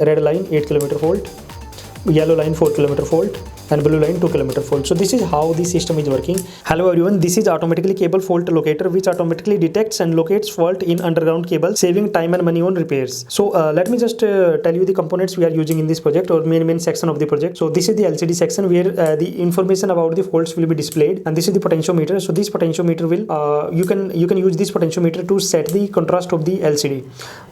red line 8 kilometer fault, yellow line 4 kilometer fault, and blue line 2 kilometer fault. So this is how the system is working. Hello everyone, this is automatically cable fault locator, which automatically detects and locates fault in underground cable, saving time and money on repairs. So let me just tell you the components we are using in this project, or main section of the project. So this is the LCD section where the information about the faults will be displayed, and this is the potentiometer. So this potentiometer will you can use this potentiometer to set the contrast of the LCD.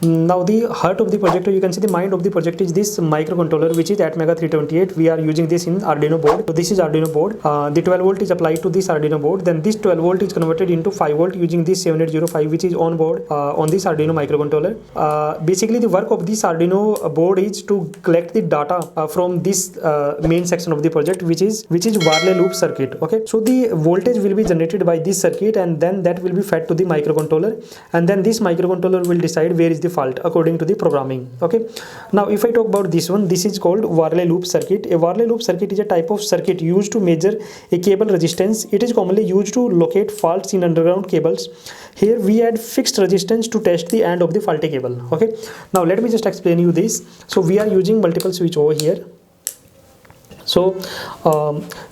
Now the heart of the project, or you can see the mind of the project, is this microcontroller, which is Atmega 328. We are using this in Arduino board. So this is Arduino board. The 12 volt is applied to this Arduino board. Then this 12 volt is converted into 5 volt using this 7805, which is on board on this Arduino microcontroller. Basically, the work of this Arduino board is to collect the data from this main section of the project, which is Warley loop circuit. Okay, so the voltage will be generated by this circuit, and then that will be fed to the microcontroller, and then this microcontroller will decide where is the fault according to the programming. Okay, now if I talk about this one, this is called Warley loop circuit. A Warley loop circuit is a type of circuit used to measure a cable resistance. It is commonly used to locate faults in underground cables. Here we add fixed resistance to test the end of the faulty cable. Okay, now let me just explain you this. So we are using multiple switch over here. So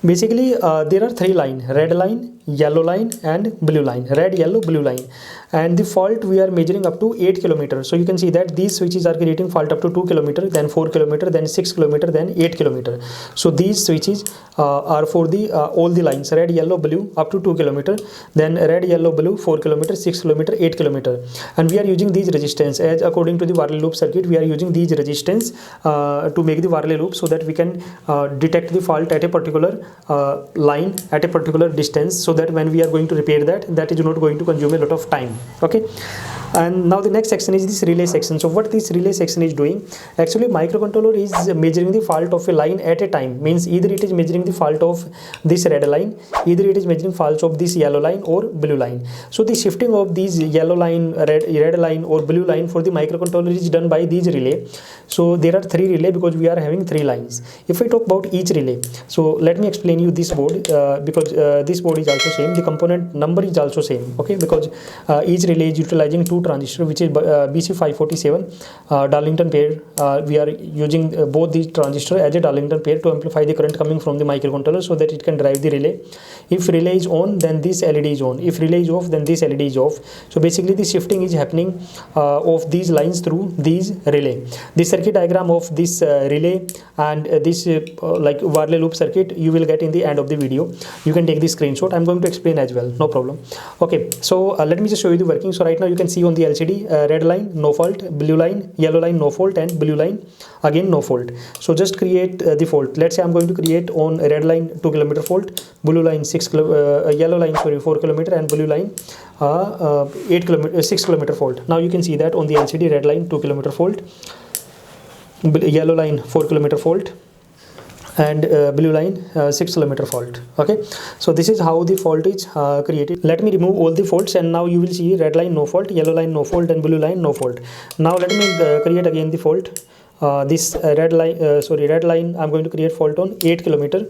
basically there are three lines: red line, yellow line, and blue line. Red, yellow, blue line. And the fault we are measuring up to 8 kilometers. So you can see that these switches are creating fault up to 2 kilometers, then 4 kilometers, then 6 kilometers, then 8 kilometers. So these switches are for the all the lines: red, yellow, blue up to 2 kilometers, then red, yellow, blue 4 kilometers, 6 kilometers, 8 kilometers. And we are using these resistance as according to the Warley loop circuit. We are using these resistance to make the Warley loop, so that we can detect the fault at a particular line at a particular distance, so that when we are going to repair that is not going to consume a lot of time. Okay, and now the next section is this relay section. So what this relay section is doing, actually microcontroller is measuring the fault of a line at a time. Means either it is measuring the fault of this red line, either it is measuring faults of this yellow line or blue line. So the shifting of these yellow line, red line or blue line for the microcontroller is done by these relay. So there are three relay because we are having three lines. If I talk about each relay, so let me explain you this board because this board is also same. The component number is also same. Okay, because each relay is utilizing two transistor, which is BC547 Darlington pair. We are using both these transistor as a Darlington pair to amplify the current coming from the microcontroller, so that it can drive the relay. If relay is on, then this LED is on. If relay is off, then this LED is off. So basically the shifting is happening of these lines through these relay. The circuit diagram of this relay and this like Warley loop circuit you will get in the end of the video. You can take the screenshot. I'm going to explain as well, no problem. Okay, so let me just show you the working. So right now you can see on the LCD red line no fault, blue line, yellow line no fault, and blue line again no fault. So just create the fault. Let's say I'm going to create on red line 2 kilometer fault, blue line yellow line 4 kilometer, and blue line 6 kilometer fault. Now you can see that on the LCD red line 2 kilometer fault, yellow line 4 kilometer fault, and blue line 6 kilometer fault. Okay, so this is how the fault is created. Let me remove all the faults, and now you will see red line no fault, yellow line no fault, and blue line no fault. Now let me create again the fault. This red line I'm going to create fault on 8 kilometer,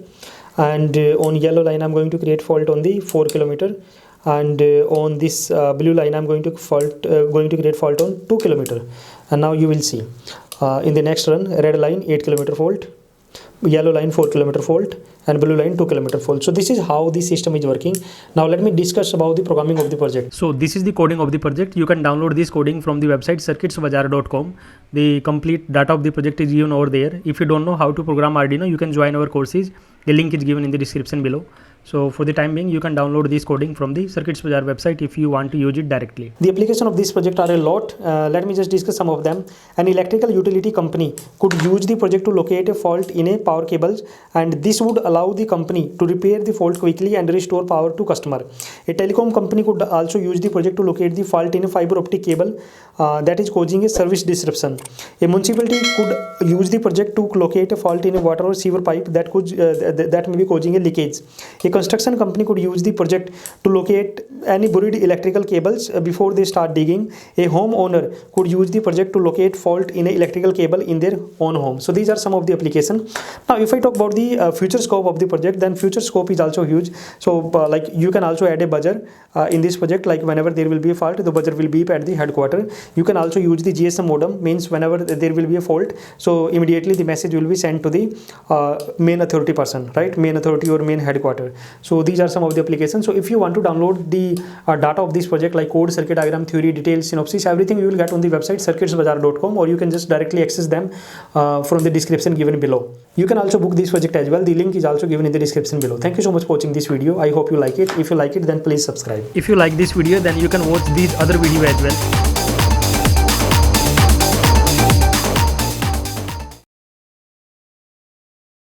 and on yellow line I'm going to create fault on the 4 kilometer, and on this blue line I'm going to create fault on 2 kilometer. And now you will see in the next run, red line 8 kilometer fault, yellow line 4 kilometer fault, and blue line 2 kilometer fault. So this is how the system is working. Now let me discuss about the programming of the project. So this is the coding of the project. You can download this coding from the website circuitsbazaar.com. The complete data of the project is given over there. If you don't know how to program Arduino, you can join our courses. The link is given in the description below. So for the time being, you can download this coding from the Circuits Bazaar website if you want to use it directly. The application of this project are a lot. Let me just discuss some of them. An electrical utility company could use the project to locate a fault in a power cables, and this would allow the company to repair the fault quickly and restore power to customer. A telecom company could also use the project to locate the fault in a fiber optic cable that is causing a service disruption. A municipality could use the project to locate a fault in a water or sewer pipe that may be causing a leakage. A construction company could use the project to locate any buried electrical cables before they start digging. A homeowner could use the project to locate fault in an electrical cable in their own home. So these are some of the application. Now if I talk about the future scope of the project, then future scope is also huge. So like you can also add a buzzer in this project, like whenever there will be a fault, the buzzer will beep at the headquarter. You can also use the GSM modem, means whenever there will be a fault, so immediately the message will be sent to the main authority person, right? Main authority or main headquarter. So these are some of the applications. So if you want to download the data of this project, like code, circuit diagram, theory, details, synopsis, everything you will get on the website circuitsbazaar.com, or you can just directly access them from the description given below. You can also book this project as well. The link is also given in the description below. Thank you so much for watching this video. I hope you like it. If you like it, then please subscribe. If you like this video, then you can watch these other videos as well.